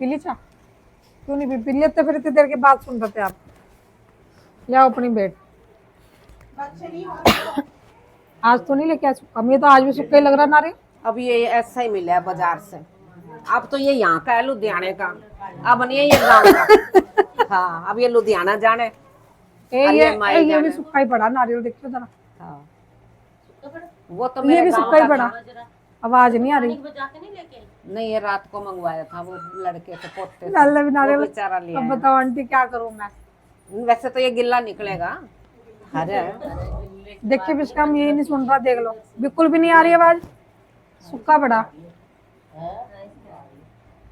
P ली चाय? क्यों नहीं पी लेते फिर इतनी देर के बाद सुन रहे थे आप। ले अपनी बेट। आज तो नहीं लेके आए सुक्का? ये तो आज भी सुक्का ही लग रहा नारियल। अब ये ऐसा ही मिला है बाजार से। अब तो ये यहाँ का है लुधियाने का, अब नहीं है ये गाँव का। हाँ अब ये लुधियाना जाने। ये भी सुक्का ही पड़ा नारियल, देखो जरा। हाँ वो तो ये भी सुक्का ही पड़ा। आवाज नहीं आ रही। नहीं ये रात को मंगवाया था वो लड़के से पोते से। नारियल भी नारियल। बेचारा लिया अब बताओ आंटी क्या करूं मैं? वैसे तो ये गिल्ला निकलेगा। अरे देखिए बिस्का हम यही नहीं सुन रहा, देख लो बिल्कुल भी नहीं आ रही आवाज। सुक्का पड़ा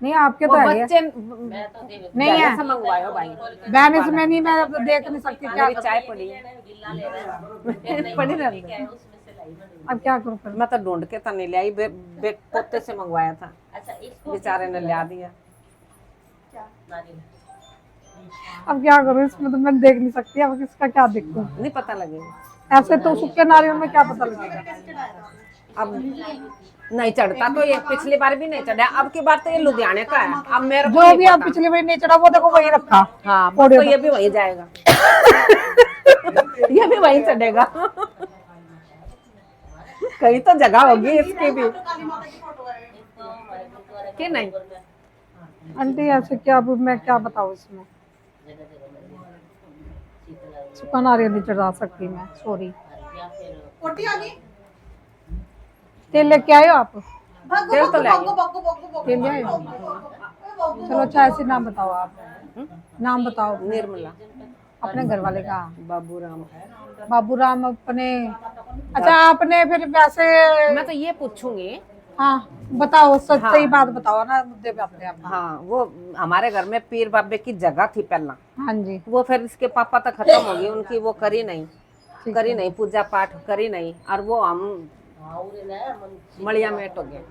नहीं आपके तो है बच्चे नहीं है मंगवायो भाई। बहन इसमें नहीं, मैं अब देख नहीं सकती क्या मेरी चाय पड़ी है पड़ी रहने। अब क्या करूं फिर? मैं तो ढूंढ के तो नहीं लाई, पोते से मंगवाया था, बेचारे ने ला दिया। अब क्या करूं इसमें, तो मैं देख नहीं सकती अब किसका क्या देखूं। नहीं पता लगेगा ऐसे तो सूखे नारियल में क्या पता लगेगा। अब नहीं चढ़ता तो ये पिछली बार भी नहीं चढ़ा, अब की बार तो ये लुधियाने का है। अब मेरे को जो भी आप पिछली बार नहीं चढ़ा वो देखो वही रखा। हाँ तो ये भी वहीं जाएगा। ये भी वहीं चढ़ेगा। कहीं तो जगह होगी इसकी भी कि नहीं? आंटी ऐसे क्या, अब मैं क्या बताऊं इसमें। सूखा नारियल नहीं चढ़ा सकती मैं, सॉरी। तेल लेके आए हो आप? तेल तो ले आइए। तेल ले आए हो? चलो अच्छा ऐसे नाम बताओ आप, नाम बताओ निर्मला। अपने घर वाले का? बाबूराम। बाबूराम अपने। अच्छा आपने फिर वैसे मैं तो ये पूछूंगी। हाँ बताओ, सच हाँ। सही बात बताओ ना, मुद्दे पे अपने आप। हाँ वो हमारे घर में पीर बाबे की जगह थी पहला। हाँ जी। वो फिर इसके पापा तक खत्म हो गई उनकी, वो करी नहीं पूजा पाठ करी नहीं, और वो हम मड़िया मेट हो गए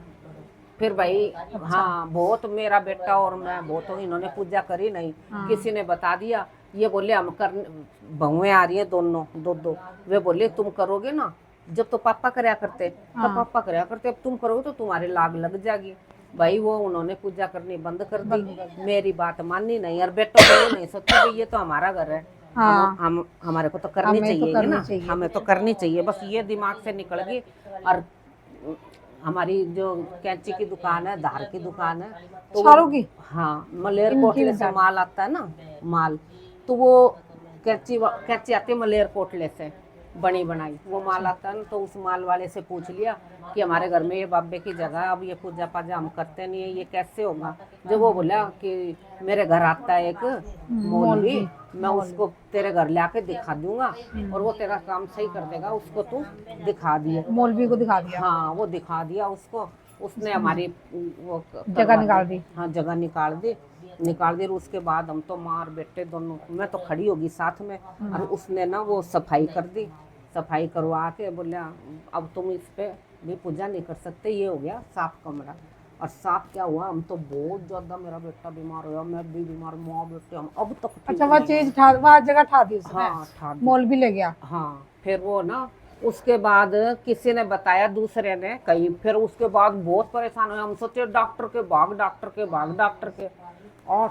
फिर भाई। हाँ बहुत मेरा बेटा और मैं बहुत इन्होंने पूजा करी नहीं। किसी ने बता दिया, ये बोले हम कर, बहुएं आ रही है दोनों दो। वे बोले तुम करोगे ना, जब तो पापा करया करते तब पापा करया करते, अब तुम करोगे तो तुम्हारे लाग लग जाएगी। भाई वो उन्होंने पूजा करनी बंद कर दी, मेरी बात माननी नहीं, और बेटों को नहीं सोचते ये तो हमारा घर है। हाँ। हम हमारे को तो करनी चाहिए ना, हमें तो करनी चाहिए, बस ये दिमाग से निकल गई। और हमारी जो कैंची की दुकान है, धार की दुकान है, तो सारों की? हाँ मलेरकोटले से माल आता है ना माल, तो वो कैंची आती है मलेरकोटले से बनी बनाई, वो माल आता है ना, तो उस माल वाले से पूछ लिया कि हमारे घर में ये बाबे की जगह है, अब ये पूजा पाजा हम करते नहीं है, ये कैसे होगा। जब वो बोला कि मेरे घर आता है एक मौलवी, मैं उसको तेरे घर ले आके दिखा दूंगा और वो तेरा काम सही कर देगा, उसको तू दिखा दिया। मौलवी को दिखा दिया? हाँ वो दिखा दिया उसको, उसने हमारी वो जगह निकाल दी। हाँ जगह निकाल दी। और उसके बाद हम तो मार बेटे दोनों, मैं तो खड़ी होगी साथ में, और उसने ना वो सफाई कर दी। सफाई करवा के बोला अब तुम इस पे भी पूजा नहीं कर सकते, ये हो गया साफ कमरा। और साफ क्या हुआ, हम तो बहुत ज्यादा, मेरा बेटा बीमार हुआ, मैं भी बीमार, माँ बेटे हम अब तक। अच्छा वह चीज वह जगह ठा दी उसने? हाँ ठा दी। मौलवी ले गया? हाँ फिर वो ना उसके बाद किसी ने बताया दूसरे ने कहीं, फिर उसके बाद बहुत परेशान हुए। हम सोचे डॉक्टर के भाग, और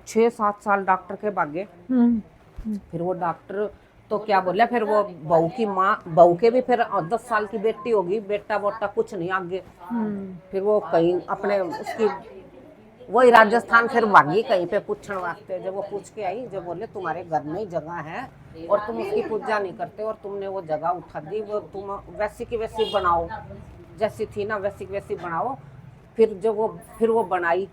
6-7 साल डॉक्टर के भागे। फिर वो डॉक्टर तो क्या बोला, फिर वो बहू के भी फिर 10 साल की बेटी होगी, बेटा बोटा कुछ नहीं आगे। फिर वो कहीं अपने उसकी वही राजस्थान फिर भागी कहीं पे पूछने वास्ते। जब वो पूछ के आई, जब बोले तुम्हारे घर में ही जगह है और तुम उसकी पूजा नहीं करते और तुमने वो जगह उठा दी, वो तुम वैसी की वैसी बनाओ, जैसी थी ना वैसी की वैसी बनाओ। फिर जब वो बनाई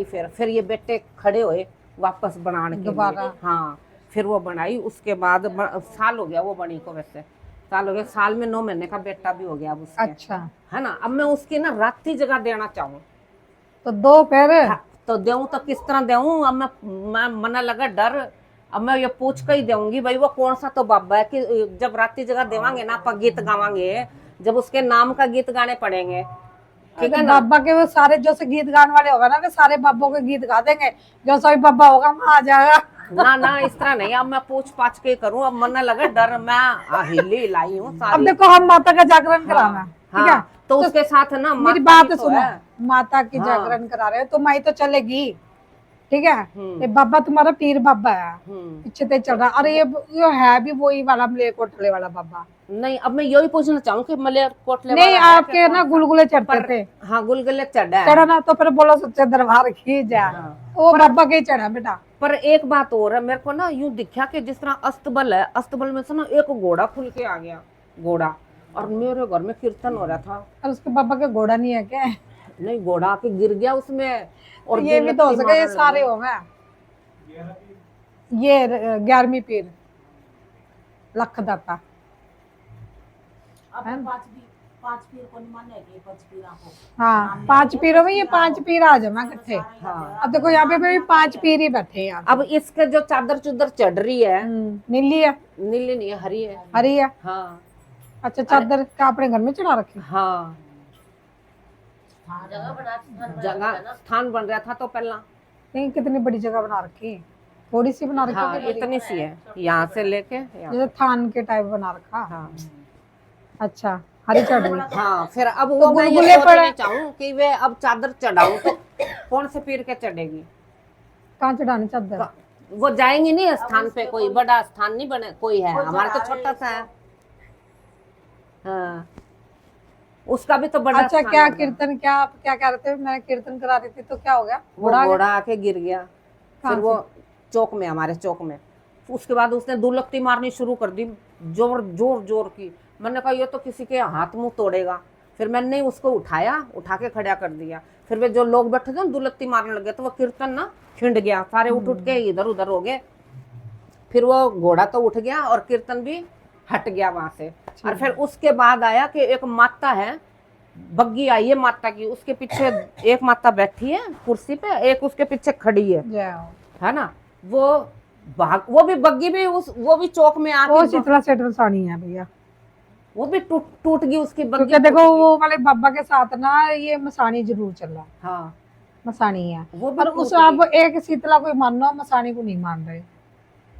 फिर ये बेटे खड़े हुए वापस बनाने के लिए। हाँ फिर वो बनाई, उसके बाद साल हो गया वो बनी को, वैसे साल हो गया, साल में 9 महीने का बेटा भी हो गया अब उसके। अच्छा है ना। अब मैं उसकी ना रात ही जगह देना चाहूँ तो दो फिर तो देऊं तो किस तरह देऊं। अब मैं मना लगा डर, अब मैं ये पूछ के ही देऊंगी भाई वो कौन सा तो बाबा है कि जब रात्रि जगह देवांगे ना आप गीत गावांगे, जब उसके नाम का गीत गाने पड़ेंगे, ठीक है ना। बाबा के वो सारे जो से गीत गाने वाले होगा ना, वे सारे बाबों के गीत गा देंगे, जो सभी बाबा होगा वहाँ आ जाएगा। ना इस तरह नहीं, अब मैं पूछ पाछ के करूं। अब मन लगा डर, मैं हिली लाई हूँ। अब देखो हम माता का जागरण कराना, ठीक है, तो उसके साथ ना मेरी माता बात भी तो सुनो, है। माता की हाँ। जागरण करा रहे हो तो माई तो चलेगी, ठीक है। हम्म। ये बाबा तुम्हारा पीर बाबा है, हम्म। पीछे से चल रहा। अरे ये है भी वही वाला मलेरकोटले वाला बाबा। नहीं, अब मैं यही पूछना चाहूँ कि मलेरकोटले नहीं, वाला है क्या, आपके कौन ना सा? गुलगुले चढ़ते पर थे। हाँ, गुलगुले चढ़ा है। चढ़ा ना तो फिर बोलो सच्चे दरबार की जा। हाँ। वो बाबा के ही चढ़ा बेटा। पर एक बात और है, मेरे को ना यूं दिखा कि जिस तरह अस्तबल है, अस्तबल में से ना एक घोड़ा खुल के आ गया, घोड़ा। और मेरे घर में कीर्तन हो रहा था। और उसके बाबा का घोड़ा नहीं है क्या? नहीं, घोड़ा आके गिर गया उसमें और ये भी तो हो दुलत्ती सके, ये मारने सारे लगी। हो गए। ये 11वीं पीर लख दाता। पांच पीर को नहीं माने कि 5 पीरा को। हाँ, 5 पीरों में ये 5 पीर आ जाए इकट्ठे। हाँ। अब देखो यहाँ पे भी 5 पीर ही बैठे हैं यहाँ पे। अब इसके जो चादर चुदर चढ़ रही है, नीली है, नीली नहीं है, हरी है। हरी है। हाँ। अच्छा, चादर का अपने घर में चढ़ा रखी? हाँ, जगह जगह स्थान बन रहा था तो पहला। नहीं, कितनी बड़ी जगह बना रखी, थोड़ी सी बना रखी हाँ, कि बड़ी? इतनी सी है, यहाँ से लेके यहाँ। जैसे थान के टाइप बना रखा। हाँ। अच्छा, हरी चढ़ रही। हाँ, फिर अब तो वो मैं ये गुलगुले सोचना पड़े। चाहूँ कि वे अब चादर चढ़ाऊं तो कौन से पीर के चढ़ेगी? कहाँ चढ़ानी चादर? वो जाएंगे नहीं स्थान पे, कोई बड़ा स्थान नहीं बने, कोई है, हमारा तो छोटा सा है। हाँ, उसका भी तो बड़ा अच्छा, स्थान क्या होगा। कीर्तन, क्या आप क्या कह रहे थे? मैं कीर्तन करा रही थी तो क्या हो गया? वो घोड़ा आ गया? घोड़ा आके गिर गया। कहाँ फिर वो चौक में, हमारे चौक में। उसके बाद उसने दुलत्ती मारनी शुरू कर दी, जोर जोर जोर की। मैंने कहा ये तो किसी के हाथ मुंह तोड़ेगा। फिर मैंने उसको उठाया, उठा के खड़ा कर दिया। फिर वे जो लोग बैठे थे ना दुलत्ती मारने लगे, तो वो कीर्तन ना छिंड गया, सारे उठ उठ के इधर उधर हो गए। फिर वो घोड़ा तो उठ गया और कीर्तन भी हट गया वहां से। और फिर उसके बाद आया कि एक माता है, बग्गी आई है माता की, उसके पीछे एक माता बैठी है कुर्सी पे, एक उसके पीछे खड़ी है जय हो। है ना। वो वो भी बग्गी भी वो भी चौक में वो आके शीतला सेठ मसानी है भैया, वो भी टूट गई उसकी बग्गी। क्योंकि देखो वो वाले बाबा के साथ ना ये मसानी जरूर चल रहा है। हाँ, मसानी है, वो भी और टूट उस आप गई। एक शीतला को मानो, मसानी को नहीं मान रहे।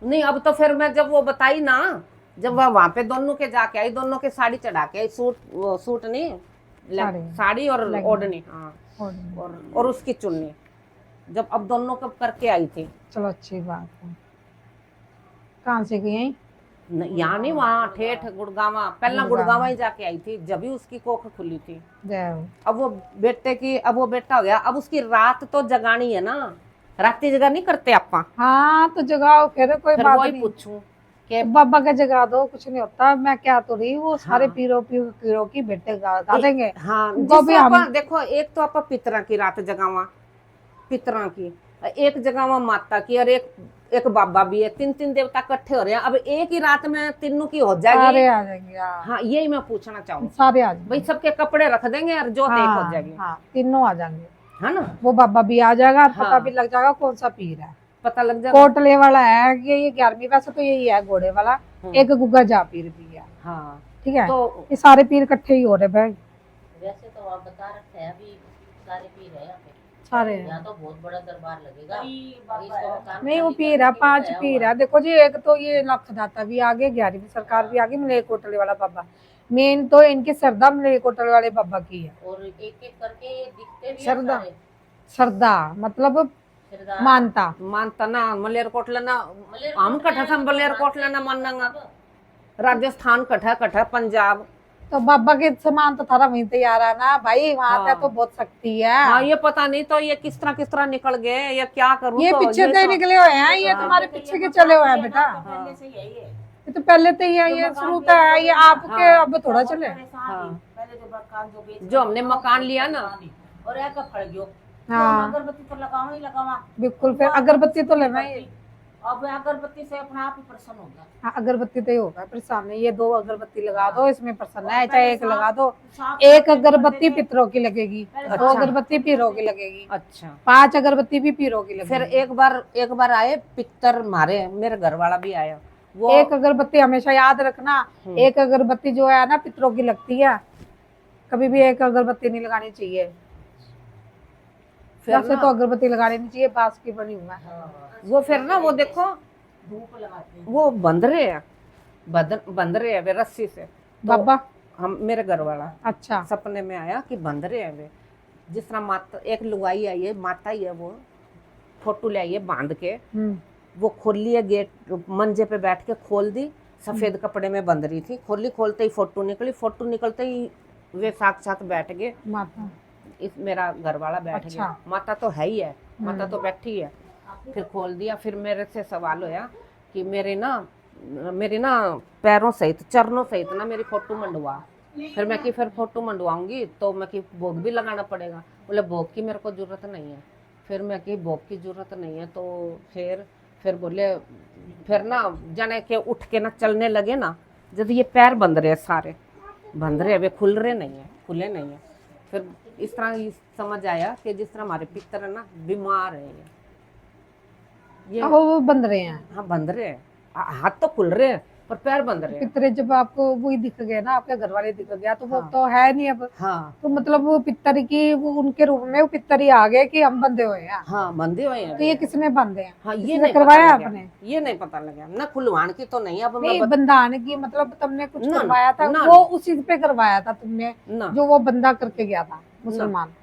नहीं, अब तो फिर मैं जब वो बताई ना, जब वह वहां पे दोनों के जाके आई, दोनों के साड़ी चढ़ा के आई, सूट नहीं, साड़ी और लहंगा। ओढ़नी। हाँ, और उसकी चुन्नी, जब अब दोनों को करके आई थी। चलो, अच्छी बात है। कहाँ से गई हैं? यहाँ नहीं, वहाँ ठेठ गुड़गावा, पहला गुड़गावा ही जाके आई थी, जब भी उसकी कोख खुली थी। जय हो। अब वो बेटा हो गया, अब उसकी रात तो जगानी है ना, राती जगह नहीं करते आपा। हाँ, तो जगाओ फिर, कोई फिर बात वही नहीं। पूछूं कि बाबा का जगा दो, कुछ नहीं होता। मैं क्या तो रही, वो सारे हाँ। पीरों की बेटे गा देंगे। हाँ, उनको भी जिससे हम आपा देखो, एक तो आपा पितरा की रात जगावा, पितरा की एक जगावा, माता की, और एक बाबा भी है। 3 देवता इकट्ठे हो रहे हैं, अब एक ही रात में तीनों की हो सारे जाएगी। आ जाएंगे। हाँ, यही मैं पूछना चाहूँ। सारे आ जाएंगे भाई सबके कपड़े रख देंगे और जोत एक हो जाएगी, हाँ, तीनों आ जाएंगे, है ना। वो बाबा भी आ जाएगा। हाँ। पता भी लग जाएगा कौन सा पीर है। पता लग जाएगा। कोटले वाला है कि ये 11वीं, वैसे तो यही है घोड़े वाला। एक गुग्गा जा पीर भी है, हाँ, ठीक है। तो ये सारे पीर इकट्ठे ही हो रहे भाई, वैसे तो आप बता रखे हैं अभी सारे पीर है यहाँ पे। सारे हैं। यहाँ तो बहुत बड़ा दरबार लगेगा। इसको मकान नहीं, वो खाली पीर करने है, के 5 लिए पीर आया है। देखो जी, एक तो ये लखदाता भी आगे, 11वीं सरकार भी आगे, मलेरकोटले वाला बाबा। मेन तो इनकी श्रद्धा मलेरकोटले वाले बाबा की है। हुआ। और एक एक करके ये दिखते भी हैं श्रद्धा। सारे। श्रद्धा मतलब श्रद्धा। मानता ना मलेरकोटला ना, हम कठा था मलेरकोटला ना मानेंगा। राजस्थान कठा पंजाब। तो बाबा के समान तो थारा वहीं तैयार है ना भाई, वहां पे हाँ। तो बहुत शक्ति है। हाँ, ये पता नहीं तो ये किस तरह निकल गए, या क्या करूं। ये तो पीछे से तो- निकले हुए हैं, ये हाँ। तुम्हारे पीछे के चले हुए हैं बेटा। पहले से यही है। ये तो पहले से ही है, ये शुरू से है, ये आपके हाँ। अब थोड़ा चले। हाँ। पहले जो मकान जो बेच जो हमने मकान लिया ना, और एक फड़ गयो। हाँ। तो अगरबत्ती तो लगावा ही लगावा। बिल्कुल, फिर अगरबत्ती तो लेना ही। अब अगरबत्ती से अपने आप ही प्रसन्न हो गया। हाँ, अगरबत्ती तो ही होगा। फिर सामने ये 2 अगरबत्ती लगा दो, इसमें प्रसन्न है। चाहे एक लगा दो, एक अगरबत्ती पितरों की लगेगी, 2 अगरबत्ती पीरों की लगेगी, अच्छा। 5 अगरबत्ती भी पीरों की फिर लगेगी। एक बार आए पितर मारे, मेरे घर वाला भी आया। वो एक अगरबत्ती हमेशा याद रखना, एक अगरबत्ती जो है ना पितरों की लगती है, कभी भी एक अगरबत्ती नहीं लगानी चाहिए। फिर वैसे ना- तो अगरबत्ती लगानी नहीं चाहिए, बांस की बनी हुआ है। वो फिर ना वो देखो, धूप लगाते हैं। वो बंध रहे हैं वे रस्सी से। तो- बाबा हम मेरे घर वाला अच्छा सपने में आया कि बंद रहे हैं वे, जिस तरह माता एक लुगाई आई है, माता ही है वो, फोटो ले आई है बांध के, वो खोल लिया गेट, मंजे पे बैठ के खोल दी, सफेद कपड़े में बंद रही थी, खोलते ही फोटो निकली, फोटो निकलते ही वे साथ बैठ गए, माता इस मेरा घर वाला बैठ अच्छा। गया, माता तो है ही है, माता तो बैठी है। फिर खोल दिया, फिर मेरे से सवाल होया कि मेरी ना पैरों सहित चरणों सहित ना मेरी फोटो मंडवा। फिर मैं कि फिर फोटो मंडवाऊंगी तो मैं कि भोग भी लगाना पड़ेगा। बोले भोग की मेरे को जरूरत नहीं है। फिर मैं कि भोग की जरूरत नहीं है तो फिर बोले फिर ना जाने के उठ के ना चलने लगे ना, जब ये पैर बंद रहे, सारे बंद रहे, वे खुले नहीं है। फिर इस तरह ही समझ आया कि जिस तरह हमारे पितर है ना बीमार है, ये वो बंद रहे हैं। हाँ बंद रहे हैं, हाथ तो खुल रहे हैं पर पैर बंद रहे हैं। पितरे जब आपको वही दिख गए ना, आपके घर वाले दिख गया, तो वो हाँ। तो है नहीं अब। हाँ तो मतलब वो पितर की वो उनके रूप में वो पितर ही आ गए कि हम बंधे हुए हैं। हाँ बंधे हुए हैं। तो ये किसने बांधे हैं? हाँ ये किसने नहीं करवाया पता लगा, आपने? ये नहीं पता लगा ना, खुलवान की तो नहीं। अब नहीं बंधाने की मतलब तुमने कुछ ना, करवाया था ना, वो उसी पे करवाया था तुमने, ना। जो वो बंदा करके गया था मुसलमान।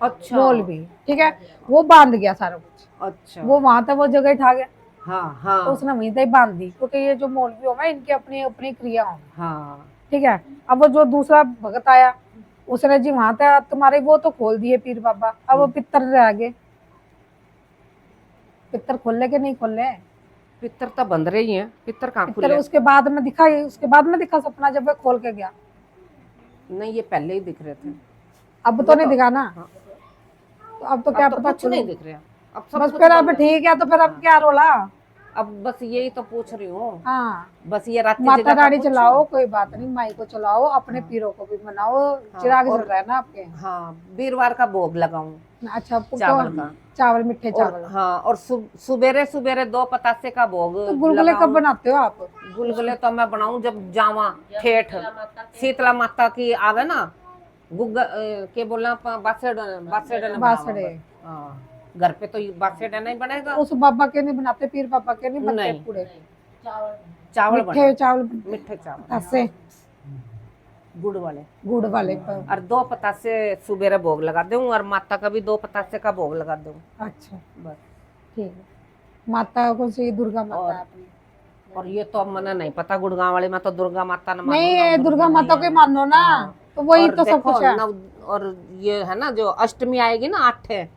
अच्छा मौलवी, ठीक है, वो बांध गया सारा कुछ। अच्छा वो वहां तक वो जगह ठा गया, हाँ हाँ तो उसने वहीं तक बांध दी, क्योंकि ये जो मौलवी हो इनकी अपनी अपनी क्रिया हो, हाँ ठीक है। अब वो जो दूसरा भगत आया उसने जी वहां तक तुम्हारे वो तो खोल दिए पीर बाबा, अब वो पितर रह गए। पितर खोले के नहीं खोले? पितर तो बंद रही हैं, पितर कहाँ पितर खुले? उसके बाद में दिखा सपना जब वो खोल के गया। नहीं ये पहले ही दिख रहे थे, अब तो नहीं दिखा ना। हाँ। तो अब तो क्या अब तो पता कुछ नहीं दिख रहा, अब सब बस कुछ फिर अब बंद है। ठीक है, तो फिर अब क्या रोला? अब बस यही तो पूछ रही हूँ, हाँ, बस ये रात माता रानी चलाओ, कोई बात नहीं, माई को चलाओ, अपने पीरों को भी मनाओ, चिराग जल रहा है ना आपके। हाँ वीरवार का भोग लगाऊं अच्छा चावल का, चावल मिठे चावल। और हाँ और सुबेरे 2 पतासे का भोग तो गुलगुले कब बनाते हो आप? गुलगुले तो मैं बनाऊं जब जावा ठेठ शीतला माता की आवे ना, के बोला बासड़े। घर पे तो बासेडा नहीं बनेगा, उस बाबा के नहीं बनाते, पीर बाबा के नहीं बनते नहीं। पूरे चावल मिठे चावल, मिठे चावल ऐसे गुड़ वाले, गुड़ वाले पर। और 2 पतासे सुबेरे भोग लगा दूं, और माता का भी 2 पतासे का भोग लगा दूं, अच्छा बस। ठीक है। माता कौन सी? दुर्गा माता है अपनी। और ये तो अब मैंने नहीं पता, गुड़गांव वाले में तो दुर्गा माता न नहीं ये दुर्गा माता को मानो ना, तो वही और तो सब देखो, कुछ है। और ये है ना जो अष्टमी आएगी ना 8,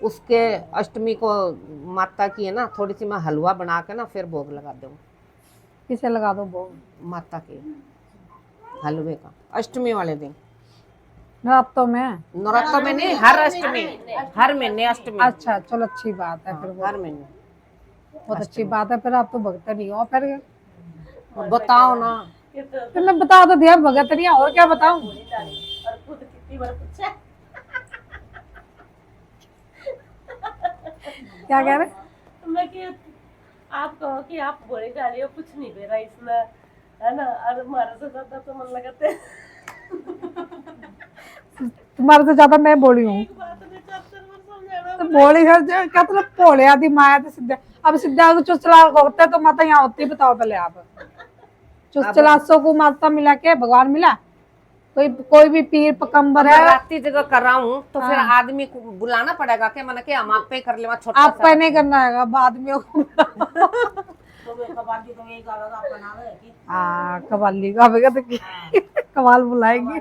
उसके अष्टमी को माता की है ना, थोड़ी सी मैं हलवा बना के ना फिर भोग लगा दूं, किसे लगा दो भोग? माता के हलवे का, अष्टमी वाले दिन। नरातों में? नवरात्र में नहीं, हर अष्टमी, हर महीने अष्टमी। अच्छा चलो अच्छी बात है, फिर वो हर महीने बहुत अच्छी बात है। फिर आप तो भगत नहीं हो, फिर बताओ ना। फिर मैं बता तो दिया भगत नहीं है, और क्या बताऊं? क्या कह रहे? मैं कि आप कहो कि आप बोले जा रही हो, कुछ नहीं दे रहा इसमें, है ना, और हमारे से ज्यादा तो मन लगाते हैं। तुम्हारे से ज्यादा मैं बोली हूँ। एक बात ने 4 बार समझाना। तो बोली है जो क्या मतलब भोले आदि माया तो सिद्धा। अब सिद्धा को चुचला होता है तो माता यहाँ होती है, बताओ पहले आप। चुचलासों को माता मिला के भगवान मिला? कोई भी पीर पकंबर है? रात्रि जगह कर रहा हूँ तो फिर आदमी को बुलाना पड़ेगा क्या? मैंने क्या हम आप पे कर ले, छोटा आप पे नहीं करना है, आदमियों को। हाँ कवाली गावेगा तो कवाल बुलाएंगे।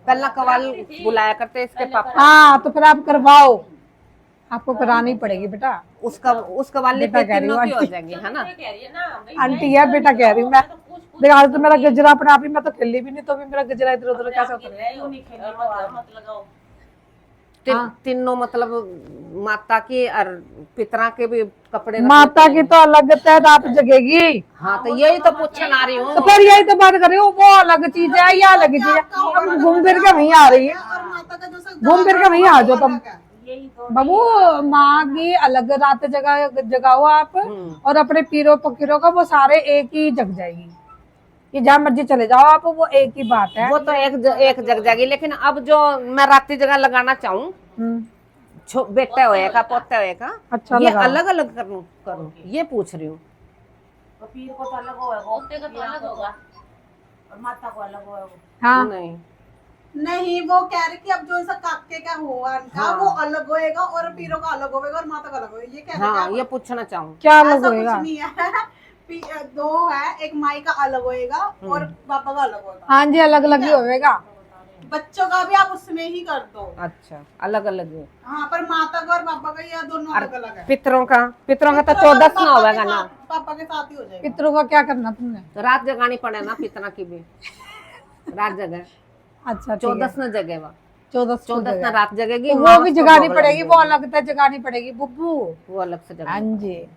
पहला कवाल बुलाया करते इसके पापा। हाँ तो फिर आप करवाओ, आपको करानी पड़ेगी बेटा। उस कवाली पे तीनों की हो जाएंगी, है ना? आंटी है बेटा कह रही हूँ मैं। देख आज तो मेरा गजरा अपना आप ही, मैं तो खेली भी नहीं, तो भी मेरा गजरा इधर उधर कैसे होता है? तीनों मतलब माता की और पितरा के भी कपड़े। माता की तो अलग तैदात जगेगी। हाँ तो यही तो पूछने आ रही हूँ। तो फिर यही तो बात कर रही हूँ, वो अलग चीज है, ये अलग चीज है। अब घूम फिर के वहीं आ रही है, घूम फिर के वहीं आ जाओ तुम। बाबू माँ की अलग रात जगाओ आप, और अपने पीरों फकीरों का वो सारे एक ही जग जाएगी। कि जहाँ मर्जी चले जाओ आप, वो एक ही बात है। वो तो एक जग जाएगी, लेकिन अब जो मैं रात्रि जगह लगाना चाहूँ, बेटा होएगा पोता होएगा, अच्छा ये लगाओ। अलग अलग करूँ ये पूछ रही हूँ। पीर को तो अलग होगा, पोते का तो अलग होगा। और माता को अलग हो हाँ नहीं नहीं, वो कह रहे कि अब जो ऐसा काके का हुआ इनका हाँ। वो अलग होएगा और पीरों का अलग होएगा और माता का अलग होएगा, ये कह रहे हाँ हैं ये पूछना चाहूँ। क्या अलग ऐसा होएगा? कुछ नहीं है। दो है, एक माई का अलग होएगा और पापा का अलग होएगा। हाँ जी अलग अलग ही होएगा। बच्चों का भी आप उसमें ही कर दो। अच्छा अलग अलग है। हाँ, पर माता का और पापा का ये दोनों अलग अलग है। पितरों का तो पितरों का 14 पापा ना के होगा ना। साथ- पापा के साथ ही हो जाएगा। पितरों का क्या करना तुमने? तो रात जगानी पड़े ना पितना की भी। रात जगह अच्छा 14 न जगेगा। 14 न रात जगेगी। तो माँ वो भी उसको जगानी भोग पड़ेगी, लगेगी। वो अलग से जगानी पड़ेगी बुब्बू। वो अलग से हाँ जगह। जी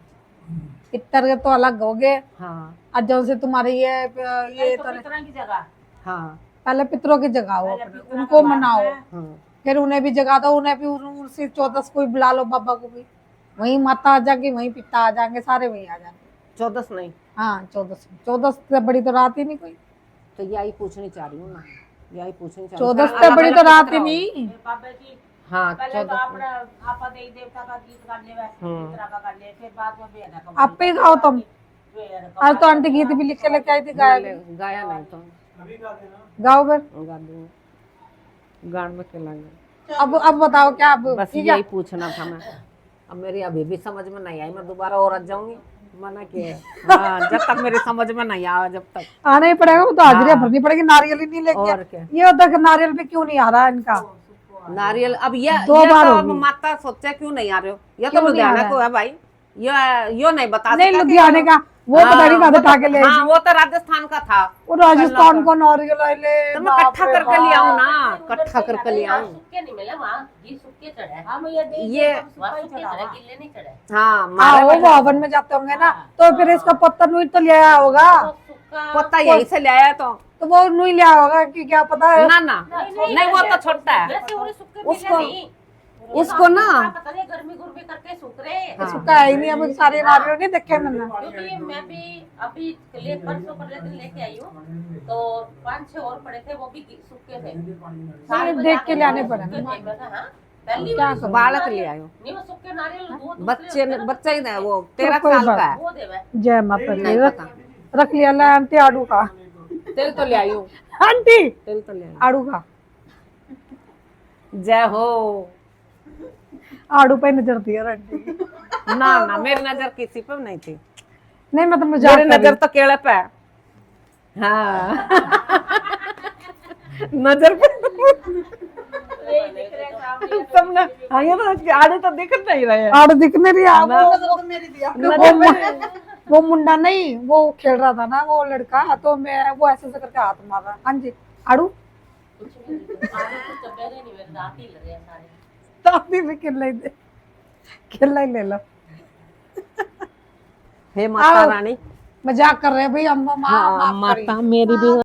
पितर के तो अलग हो गए। हाँ आज जो से तुम्हारे ये तो तो पितरों की जगह हाँ पहले पितरों की जगाओ अपने, उनको मनाओ, हाँ फिर उन्हें भी जगा दो, उन्हें भी उसी 14 को ही बुला लो, बाबा को भी वहीं माता आ जाएगी, वहीं पिता आ जाएंगे, सारे वहीं आ जाएंगे। 14 नहीं। हाँ 14 से बड़ी तो रात ही नहीं कोई। तो यही पूछनी चाह रही हूँ ना, यही पूछनी चाह रही 14 हूँ। से बड़ी तो रात ही पितरा नहीं। पापा जी हाँ पहले तो 14 अपना आपा देवी देवता का गीत गा ले, पितरा का गा ले, फिर बाद में बेहना का आप ही गाओ तुम। आज तो आंटी गीत भी लिख के लेके आई थी, गाया भी। गाया नहीं तो गाओ फिर। गा दूंगी। गान में खिलाएंगे। अब बताओ क्या अब बस ठीक है? यही पूछना था मैं। अब मेरी अभी भी समझ में नहीं आई, मैं दोबारा और रच जाऊंगी। मना किया है। हाँ जब तक मेरी समझ में नहीं आया, जब तक। आना ही पड़ेगा, वो तो हाजिरियां भरनी पड़ेगी, नारियल ही नहीं लेके। और क्या। ये होता है कि नारियल भी क्यों नहीं आ रहा है इनका। नारियल अब ये दो बार तो होगी। माता सोचा क्यों नहीं आ रहे हो, ये तो क्यों नहीं आ लुधियाना रहा को है भाई। यो नहीं बता नहीं सका कि- लुधियाने का वो पता नहीं कहाँ से उठा के ले आई हाँ थी। वो तो राजस्थान का था। वो राजस्थान को नारियल ले तो मैं इकट्ठा करके ले आऊं ना, इकट्ठा करके ले आऊं। सुक्के नहीं मिले वहाँ, घी सुक्के चढ़े। हम ये ये वहाँ सुक्के चढ़े, गिल्ले नहीं चढ़े। हाँ हाँ वो हवन में जाते होंगे ना, तो फिर इसका पत्ता नुई तो ले आया होगा। तो सुक्का पता यही से ले आया तो वो नुई ले आया होगा कि क्या पता है। ना नहीं वो तो छोटा है। वैसे वो सुक्के उसको- मिले नहीं। उसको ना पता नहीं गर्मी गुर्मी करके सूख रहे। सुखा है ही नहीं, अभी सारे नारियल नहीं देखे मैंने। क्योंकि मैं भी अभी परसों परले दिन लेके आई हूँ, तो 5-6 और पड़े थे, वो भी सूखे थे। सारे देख के लाने पड़े सूखे ना। थे, मैं कहा, हाँ, पहली क्या बार करूं? सूखे बालक नारियल- ले आयो। नहीं वो सूखे नारियल दूध बच्चे ने बच्चा ही ना वो 13 कोई साल बात का है। वो देवे। जय माता दी। नहीं पता। रख लिया ला आंटी आड़ू का। तेल तो ले आई हूँ। आंटी तेल तो ले आई। आड़ू का। जय हो। आड़ू पे नजर दिया आंटी की। ना मेरी नजर किसी पे नहीं थी। नहीं मैं तो मजाक मेरी कर नजर तो केले पे है। हाँ नजर पे सबने हाँ ये तो आड़े तो दिख नहीं रहे हैं। आड़ू दिख नहीं रही। तो मेरी दिया। वो मुंडा नहीं, वो खेल रहा था ना वो लड़का, तो मैं वो ऐसे करके हाथ मार रहा। हाँ जी आड़ू कुछ भी नहीं, आलू तो चबेरे नहीं, मेरे दांत ही लग रहे हैं सारे। ताती में खिला ही दे, खिला ही ले लो। हे माता आओ। रानी। मजाक कर रहे हैं भाई, अम्मा माँ हाँ माफ करिए। माता मेरी भी